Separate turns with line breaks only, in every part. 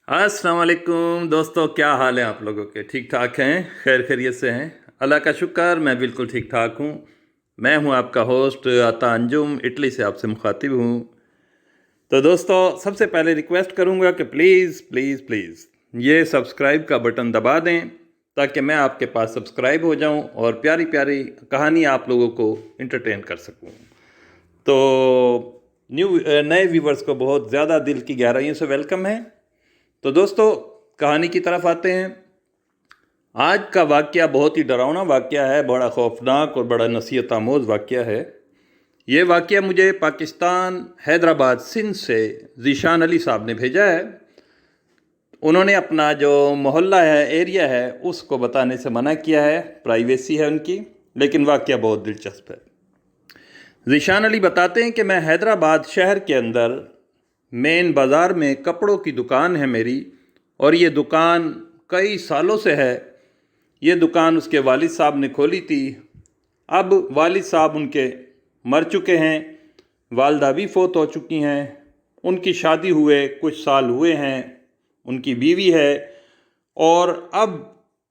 अस्सलाम वालेकुम दोस्तों, क्या हाल है आप लोगों के? ठीक ठाक हैं? खैर खैरियत से हैं? अल्लाह का शुक्र, मैं बिल्कुल ठीक ठाक हूँ। मैं हूँ आपका होस्ट अता अंजुम, इटली से आपसे मुखातिब हूँ। तो दोस्तों, सबसे पहले रिक्वेस्ट करूँगा कि प्लीज़ प्लीज़ प्लीज़ ये सब्सक्राइब का बटन दबा दें ताकि मैं आपके पास सब्सक्राइब हो जाऊँ और प्यारी प्यारी कहानी आप लोगों को इंटरटेन कर सकूँ। तो नए व्यूवर्स को बहुत ज़्यादा दिल की गहराइयों से वेलकम है। तो दोस्तों, कहानी की तरफ आते हैं। आज का वाक़या बहुत ही डरावना वाक़या है, बड़ा खौफनाक और बड़ा नसीहत आमोज़ वाक़या है। ये वाक़या मुझे पाकिस्तान हैदराबाद सिंध से ज़ीशान अली साहब ने भेजा है। उन्होंने अपना जो मोहल्ला है, एरिया है, उसको बताने से मना किया है, प्राइवेसी है उनकी, लेकिन वाक़या बहुत दिलचस्प है। ज़ीशान अली बताते हैं कि मैं हैदराबाद शहर के अंदर मेन बाज़ार में कपड़ों की दुकान है मेरी, और ये दुकान कई सालों से है। ये दुकान उसके वालिद साहब ने खोली थी। अब वालिद साहब उनके मर चुके हैं, वालदा भी फ़ौत हो चुकी हैं। उनकी शादी हुए कुछ साल हुए हैं, उनकी बीवी है, और अब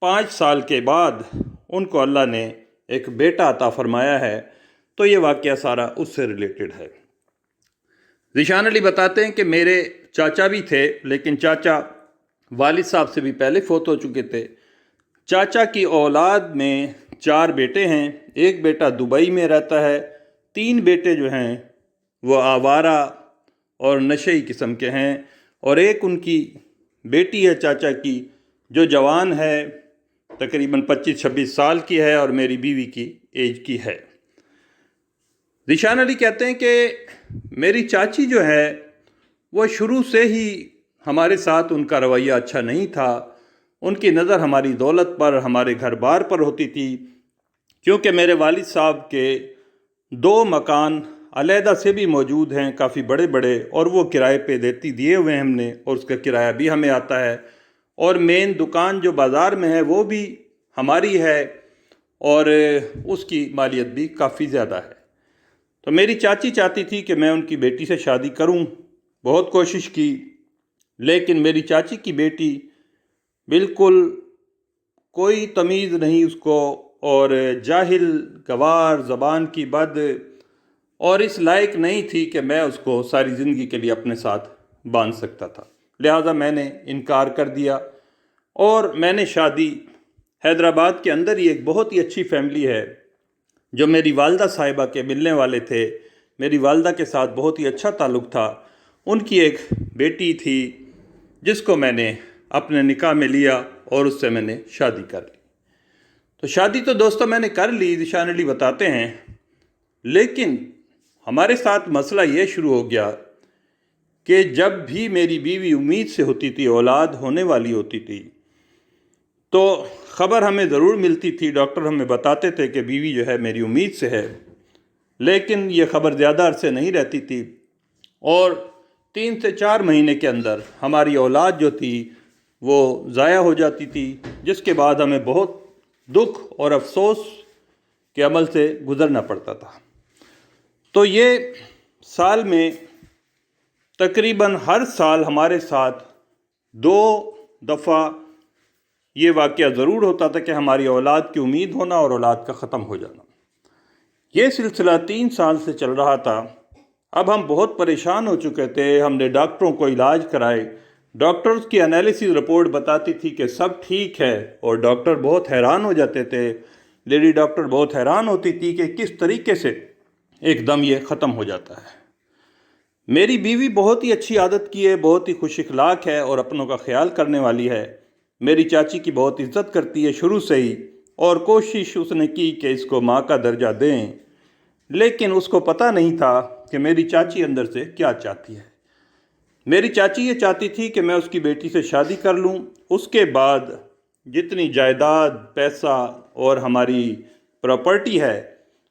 5 साल के बाद उनको अल्लाह ने एक बेटा अता फ़रमाया है। तो ये वाक़या सारा उससे रिलेटेड है। ज़ीशान अली बताते हैं कि मेरे चाचा भी थे, लेकिन चाचा वालिद साहब से भी पहले फ़ौत हो चुके थे। चाचा की औलाद में 4 बेटे हैं। एक बेटा दुबई में रहता है। 3 बेटे जो हैं वो आवारा और नशेई किस्म के हैं, और एक उनकी बेटी है चाचा की जो जवान है, तकरीबन 25-26 साल की है, और मेरी बीवी की एज की है। ज़ीशान अली कहते हैं कि मेरी चाची जो है वो शुरू से ही हमारे साथ उनका रवैया अच्छा नहीं था। उनकी नज़र हमारी दौलत पर, हमारे घर बार पर होती थी, क्योंकि मेरे वालिद साहब के 2 मकान अलहदा से भी मौजूद हैं, काफ़ी बड़े बड़े, और वो किराए पे दिए हुए हैं हमने, और उसका किराया भी हमें आता है। और मेन दुकान जो बाज़ार में है वो भी हमारी है, और उसकी मालियत भी काफ़ी ज़्यादा है। तो मेरी चाची चाहती थी कि मैं उनकी बेटी से शादी करूं। बहुत कोशिश की, लेकिन मेरी चाची की बेटी बिल्कुल कोई तमीज़ नहीं उसको, और जाहिल, गवार, ज़बान की बद, और इस लायक नहीं थी कि मैं उसको सारी ज़िंदगी के लिए अपने साथ बांध सकता था। लिहाजा मैंने इनकार कर दिया, और मैंने शादी हैदराबाद के अंदर ही एक बहुत ही अच्छी फैमिली है जो मेरी वालदा साहिबा के मिलने वाले थे, मेरी वालदा के साथ बहुत ही अच्छा ताल्लुक़ था। उनकी एक बेटी थी जिसको मैंने अपने निकाह में लिया, और उससे मैंने शादी कर ली। तो शादी तो दोस्तों मैंने कर ली, ज़ीशान अली बताते हैं, लेकिन हमारे साथ मसला ये शुरू हो गया कि जब भी मेरी बीवी उम्मीद से होती थी, औलाद होने वाली होती थी, तो ख़बर हमें ज़रूर मिलती थी। डॉक्टर हमें बताते थे कि बीवी जो है मेरी उम्मीद से है, लेकिन ये ख़बर ज़्यादा अरसे नहीं रहती थी, और 3 से 4 महीने के अंदर हमारी औलाद जो थी वो ज़ाया हो जाती थी, जिसके बाद हमें बहुत दुख और अफसोस के अमल से गुज़रना पड़ता था। तो ये साल में तकरीबन हर साल हमारे साथ 2 दफ़ा ये वाक़या ज़रूर होता था कि हमारी औलाद की उम्मीद होना और औलाद का ख़त्म हो जाना। ये सिलसिला 3 साल से चल रहा था। अब हम बहुत परेशान हो चुके थे। हमने डॉक्टरों को इलाज कराए। डॉक्टर्स की एनालिसिस रिपोर्ट बताती थी कि सब ठीक है, और डॉक्टर बहुत हैरान हो जाते थे। लेडी डॉक्टर बहुत हैरान होती थी कि किस तरीके से एकदम ये ख़त्म हो जाता है। मेरी बीवी बहुत ही अच्छी आदत की है, बहुत ही खुश इखलाक है, और अपनों का ख्याल करने वाली है। मेरी चाची की बहुत इज़्ज़त करती है शुरू से ही, और कोशिश उसने की कि इसको माँ का दर्जा दें, लेकिन उसको पता नहीं था कि मेरी चाची अंदर से क्या चाहती है। मेरी चाची ये चाहती थी कि मैं उसकी बेटी से शादी कर लूँ, उसके बाद जितनी जायदाद, पैसा और हमारी प्रॉपर्टी है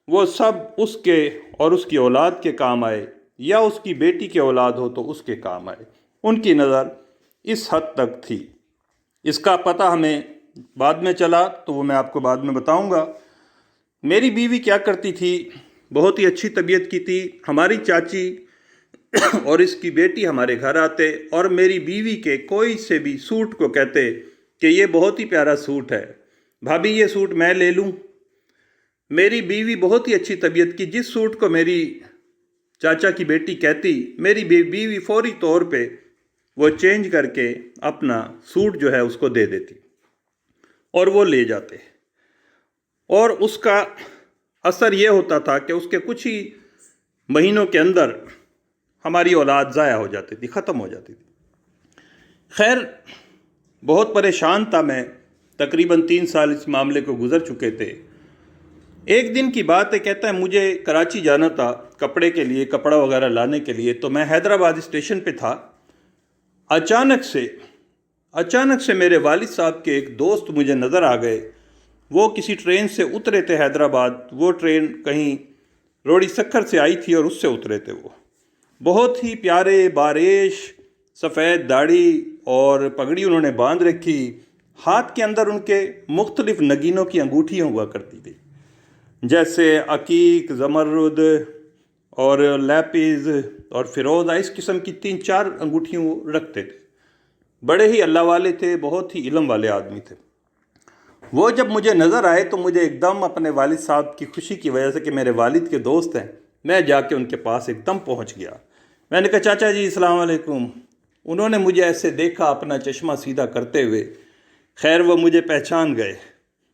वो सब उसके और उसकी औलाद के काम आए, या उसकी बेटी की औलाद हो तो उसके काम आए। उनकी नज़र इस हद तक थी। इसका पता हमें बाद में चला, तो वो मैं आपको बाद में बताऊंगा। मेरी बीवी क्या करती थी, बहुत ही अच्छी तबीयत की थी। हमारी चाची اور اس کی بیٹی ہمارے گھر آتے اور میری بیوی کے کوئی سے بھی سوٹ کو کہتے کہ یہ بہت ہی پیارا سوٹ ہے، بھابھی یہ سوٹ میں لے لوں۔ میری بیوی بہت ہی اچھی طبیعت کی، جس سوٹ کو میری چاچا کی بیٹی کہتی، میری بیوی فوری طور پہ وہ چینج کر کے اپنا سوٹ جو ہے اس کو دے دیتی اور وہ لے جاتے، اور اس کا اثر یہ ہوتا تھا کہ اس کے کچھ ہی مہینوں کے اندر ہماری اولاد ضائع ہو جاتی تھی، ختم ہو جاتی تھی۔ خیر بہت پریشان تھا میں، تقریباً 3 سال اس معاملے کو گزر چکے تھے۔ ایک دن کی بات ہے، کہتا ہے مجھے کراچی جانا تھا کپڑے کے لیے، کپڑا وغیرہ لانے کے لیے، تو میں حیدرآباد اسٹیشن پہ تھا۔ اچانک سے میرے والد صاحب کے ایک دوست مجھے نظر آ گئے۔ وہ کسی ٹرین سے اترے تھے حیدرآباد، وہ ٹرین کہیں روڑی سکھر سے آئی تھی اور اس سے اترے تھے۔ وہ بہت ہی پیارے، باریش، سفید داڑھی اور پگڑی انہوں نے باندھ رکھی، ہاتھ کے اندر ان کے مختلف نگینوں کی انگوٹھیاں ہوا کرتی تھی، جیسے عقیق، زمرد اور لیپز اور فیروزہ، اس قسم کی 3-4 انگوٹھیاں وہ رکھتے تھے۔ بڑے ہی اللہ والے تھے، بہت ہی علم والے آدمی تھے۔ وہ جب مجھے نظر آئے تو مجھے ایک دم اپنے والد صاحب کی خوشی کی وجہ سے کہ میرے والد کے دوست ہیں، میں جا کے ان کے پاس ایک دم پہنچ گیا۔ میں نے کہا چاچا جی السلام علیکم۔ انہوں نے مجھے ایسے دیکھا اپنا چشمہ سیدھا کرتے ہوئے، خیر وہ مجھے پہچان گئے۔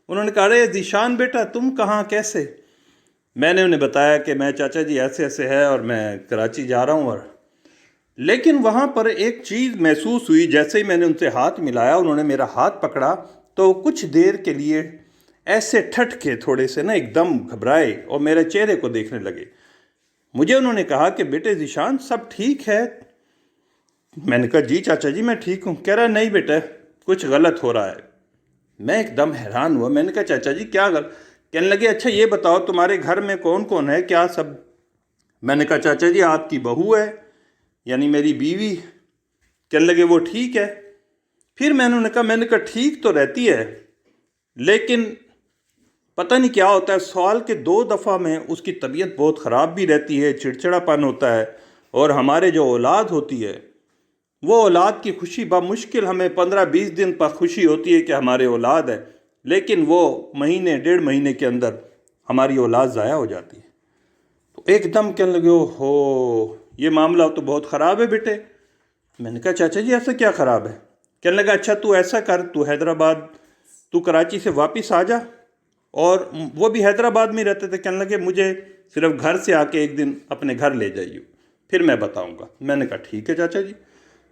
انہوں نے کہا ارے ذیشان بیٹا تم کہاں، کیسے؟ میں نے انہیں بتایا کہ میں چاچا جی ایسے ایسے ہے اور میں کراچی جا رہا ہوں۔ اور لیکن وہاں پر ایک چیز محسوس ہوئی، جیسے ہی میں نے ان سے ہاتھ ملایا، انہوں نے میرا ہاتھ پکڑا تو کچھ دیر کے لیے ایسے ٹھٹ کے تھوڑے سے ایک دم گھبرائے اور میرے چہرے کو دیکھنے لگے۔ مجھے انہوں نے کہا کہ بیٹے ذیشان سب ٹھیک ہے؟ میں نے کہا جی چاچا جی میں ٹھیک ہوں۔ کہہ رہا نہیں بیٹا کچھ غلط ہو رہا ہے۔ میں ایک دم حیران ہوا، میں نے کہا چاچا جی کیا غلط؟ کہنے لگے اچھا یہ بتاؤ تمہارے گھر میں کون کون ہے، کیا سب؟ میں نے کہا چاچا جی آپ کی بہو ہے، یعنی میری بیوی۔ کہنے لگے وہ ٹھیک ہے؟ پھر میں نے کہا ٹھیک تو رہتی ہے، لیکن پتہ نہیں کیا ہوتا ہے، سال کے 2 دفعہ میں اس کی طبیعت بہت خراب بھی رہتی ہے، چڑچڑا پن ہوتا ہے، اور ہمارے جو اولاد ہوتی ہے وہ اولاد کی خوشی بمشکل ہمیں 15-20 دن پر خوشی ہوتی ہے کہ ہمارے اولاد ہے، لیکن وہ مہینے 1.5 مہینے کے اندر ہماری اولاد ضائع ہو جاتی ہے۔ تو ایک دم کہنے لگے ہو یہ معاملہ تو بہت خراب ہے بیٹے۔ میں نے کہا چاچا جی ایسا کیا خراب ہے؟ کہنے لگا اچھا تو ایسا کر، تو حیدرآباد، تو کراچی سے واپس آ جا، اور وہ بھی حیدرآباد میں رہتے تھے۔ کہنے لگے مجھے صرف گھر سے آ کے ایک دن اپنے گھر لے جائیے، پھر میں بتاؤں گا۔ میں نے کہا ٹھیک ہے چاچا جی۔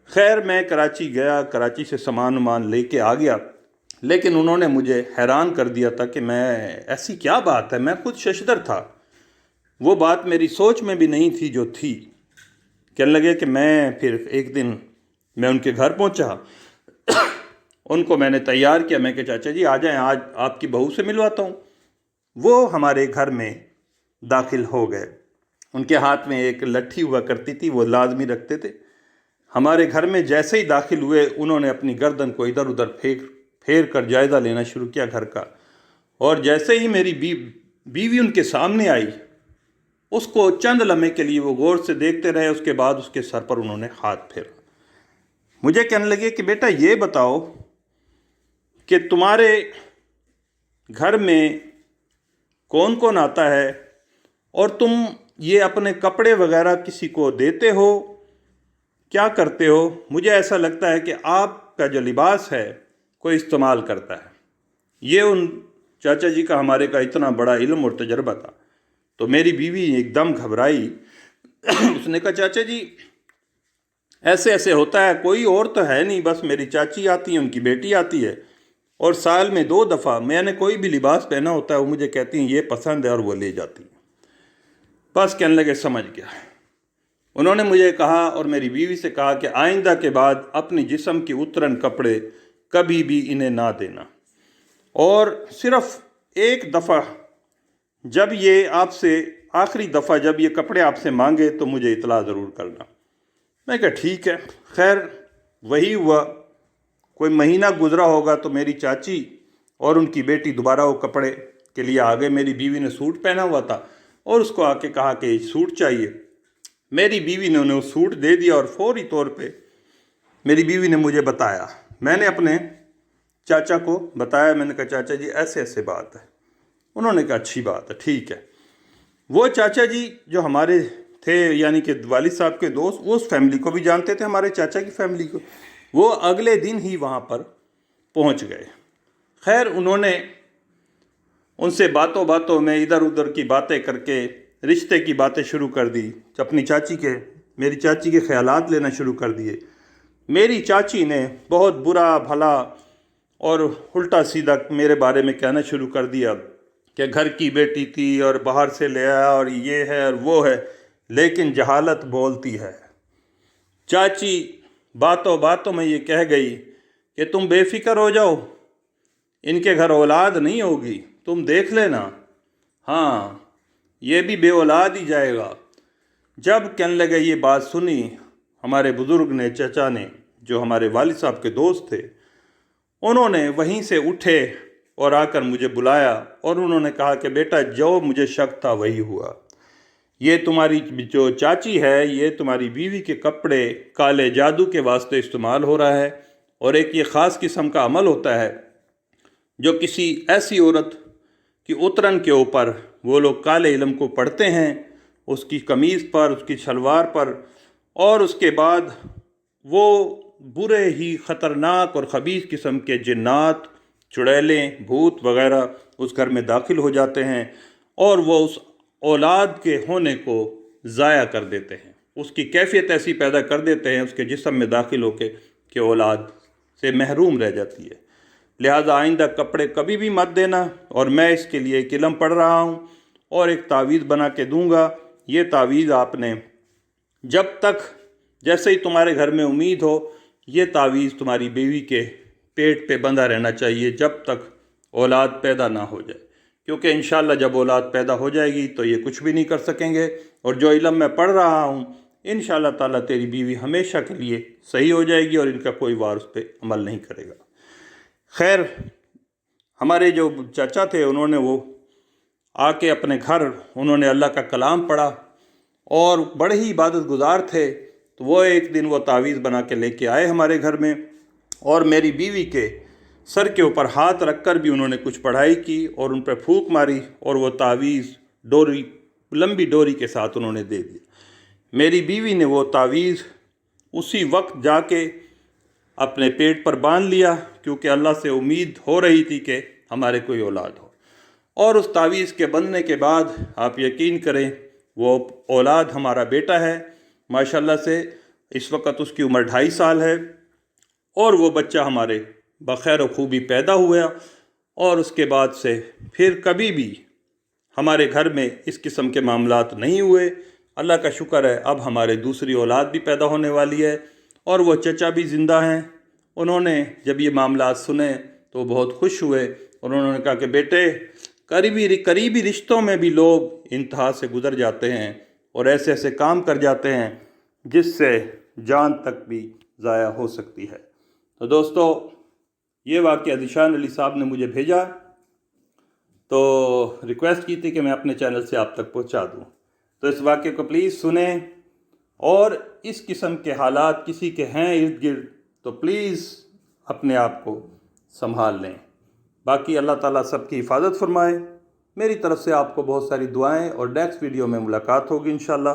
خیر میں کراچی گیا، کراچی سے سامان لے کے آ گیا، لیکن انہوں نے مجھے حیران کر دیا تھا کہ میں ایسی کیا بات ہے، میں خود ششدر تھا، وہ بات میری سوچ میں بھی نہیں تھی جو تھی۔ کہنے لگے کہ میں پھر ایک دن میں ان کے گھر پہنچا، ان کو میں نے تیار کیا، میں کہ چاچا جی آ جائیں آج آپ کی بہو سے ملواتا ہوں۔ وہ ہمارے گھر میں داخل ہو گئے، ان کے ہاتھ میں ایک لٹھی ہوا کرتی تھی، وہ لازمی رکھتے تھے۔ ہمارے گھر میں جیسے ہی داخل ہوئے انہوں نے اپنی گردن کو ادھر ادھر پھیر کر جائزہ لینا شروع کیا گھر کا، اور جیسے ہی میری بیوی ان کے سامنے آئی، اس کو چند لمحے کے لیے وہ غور سے دیکھتے رہے، اس کے بعد اس کے سر پر انہوں نے ہاتھ پھیرا۔ مجھے کہنے لگے کہ بیٹا یہ بتاؤ کہ تمہارے گھر میں کون کون آتا ہے، اور تم یہ اپنے کپڑے وغیرہ کسی کو دیتے ہو، کیا کرتے ہو؟ مجھے ایسا لگتا ہے کہ آپ کا جو لباس ہے کوئی استعمال کرتا ہے۔ یہ ان چاچا جی کا ہمارے کا اتنا بڑا علم اور تجربہ تھا۔ تو میری بیوی ایک دم گھبرائی، اس نے کہا چاچا جی ایسے ایسے ہوتا ہے، کوئی اور تو ہے نہیں، بس میری چاچی آتی ہے، ان کی بیٹی آتی ہے، اور سال میں 2 دفعہ میں نے کوئی بھی لباس پہنا ہوتا ہے وہ مجھے کہتی ہیں یہ پسند ہے اور وہ لے جاتی ہیں۔ بس کہنے لگے سمجھ گیا۔ انہوں نے مجھے کہا اور میری بیوی سے کہا کہ آئندہ کے بعد اپنی جسم کی اترن کپڑے کبھی بھی انہیں نہ دینا، اور صرف ایک دفعہ جب یہ آپ سے آخری دفعہ جب یہ کپڑے آپ سے مانگے تو مجھے اطلاع ضرور کرنا۔ میں کہا ٹھیک ہے۔ خیر وہی ہوا، کوئی مہینہ گزرا ہوگا تو میری چاچی اور ان کی بیٹی دوبارہ وہ کپڑے کے لیے آ گئے۔ میری بیوی نے سوٹ پہنا ہوا تھا اور اس کو آ کے کہا کہ سوٹ چاہیے۔ मेरी बीवी ने उन्हें वो सूट दे दिया और फौरी तौर पे मेरी बीवी ने मुझे बताया। मैंने अपने चाचा को बताया, मैंने कहा चाचा जी ऐसे ऐसे बात है। उन्होंने कहा अच्छी बात है, ठीक है। वो चाचा जी जो हमारे थे, यानी कि वालिद साहब के दोस्त, वो उस फैमिली को भी जानते थे, हमारे चाचा की फैमिली को। वो अगले दिन ही वहाँ पर पहुँच गए। खैर उन्होंने उनसे बातों बातों में इधर उधर की बातें करके रिश्ते की बातें शुरू कर दी, अपनी मेरी चाची के ख्यालात लेना शुरू कर दिए। मेरी चाची ने बहुत बुरा भला और उल्टा सीधा मेरे बारे में कहना शुरू कर दिया कि घर की बेटी थी और बाहर से ले आया और ये है और वो है, लेकिन जहालत बोलती है। चाची बातों बातों में ये कह गई कि तुम बेफिक्र हो जाओ, इनके घर औलाद नहीं होगी, तुम देख लेना, हाँ ये भी बे औलाद ही जाएगा। जब कहने लगे ये बात सुनी, हमारे बुज़ुर्ग ने, चाचा ने, जो हमारे वालिद साहब के दोस्त थे, उन्होंने वहीं से उठे और आकर मुझे बुलाया और उन्होंने कहा कि बेटा जो मुझे शक था वही हुआ। ये तुम्हारी जो चाची है, ये तुम्हारी बीवी के कपड़े काले जादू के वास्ते इस्तेमाल हो रहा है, और एक ये ख़ास किस्म का अमल होता है जो किसी ऐसी औरत की उतरन के ऊपर वो लोग काले इल्म को पढ़ते हैं, उसकी कमीज़ पर, उसकी शलवार पर, और उसके बाद वो बुरे ही ख़तरनाक और ख़बीस किस्म के जिन्नात, चुड़ैलें, भूत वग़ैरह उस घर में दाखिल हो जाते हैं और वो उस औलाद के होने को ज़ाया कर देते हैं। उसकी कैफियत ऐसी पैदा कर देते हैं उसके जिस्म में दाखिल होकर कि औलाद से महरूम रह जाती है। लिहाजा आइंदा कपड़े कभी भी मत देना, और मैं इसके लिए एक इल्म पढ़ रहा हूँ और एक तावीज़ बना के दूँगा। ये तावीज़ आपने जब तक, जैसे ही तुम्हारे घर में उम्मीद हो, ये तावीज़ तुम्हारी बीवी के पेट पे बंधा रहना चाहिए जब तक औलाद पैदा ना हो जाए, क्योंकि इंशाअल्लाह जब औलाद पैदा हो जाएगी तो ये कुछ भी नहीं कर सकेंगे। और जो इल्म मैं पढ़ रहा हूँ, इंशाअल्लाह ताला तेरी बीवी हमेशा के लिए सही हो जाएगी और इनका कोई वार उस पर अमल नहीं करेगा। खैर हमारे जो चाचा थे, उन्होंने वो आके अपने घर उन्होंने अल्लाह का कलाम पढ़ा और बड़े ही इबादत गुजार थे। तो वो एक दिन वो तावीज़ बना के लेके आए हमारे घर में, और मेरी बीवी के सर के ऊपर हाथ रख कर भी उन्होंने कुछ पढ़ाई की और उन पर फूंक मारी, और वो तावीज़ डोरी, लंबी डोरी के साथ उन्होंने दे दिया। मेरी बीवी ने वो तावीज़ उसी वक्त जाके अपने पेट पर बांध लिया, क्योंकि अल्लाह से उम्मीद हो रही थी कि हमारे कोई औलाद हो। और उस तावीज़ के बंधने के बाद आप यकीन करें वो औलाद हमारा बेटा है, माशाल्लाह से इस वक्त उसकी उम्र 2.5 साल है, और वो बच्चा हमारे बखैर व खूबी पैदा हुआ। और उसके बाद से फिर कभी भी हमारे घर में इस किस्म के मामलात नहीं हुए। अल्लाह का शुक्र है, अब हमारे दूसरी औलाद भी पैदा होने वाली है, और वो चचा भी ज़िंदा हैं। उन्होंने जब ये मामलात सुने तो बहुत खुश हुए, और उन्होंने कहा कि बेटे करीबी रिश्तों में भी लोग इंतहा से गुज़र जाते हैं और ऐसे ऐसे काम कर जाते हैं जिससे जान तक भी ज़ाया हो सकती है। तो दोस्तों, ये वाक़या ज़ीशान अली साहब ने मुझे भेजा, तो रिक्वेस्ट की थी कि मैं अपने चैनल से आप तक पहुंचा दूं। तो इस वाक़े को प्लीज़ सुने, और इस किस्म के हालात किसी के हैं इर्द गिर्द तो प्लीज़ अपने आप को संभाल लें। बाकी अल्लाह ताला सबकी हिफाजत फरमाए। मेरी तरफ से आपको बहुत सारी दुआएं, और नेक्स्ट वीडियो में मुलाकात होगी इंशाल्लाह।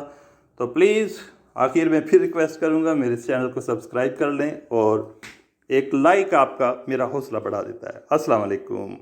तो प्लीज़ आखिर में फिर रिक्वेस्ट करूंगा, मेरे चैनल को सब्सक्राइब कर लें, और एक लाइक आपका मेरा हौसला बढ़ा देता है। अस्सलाम वालेकुम।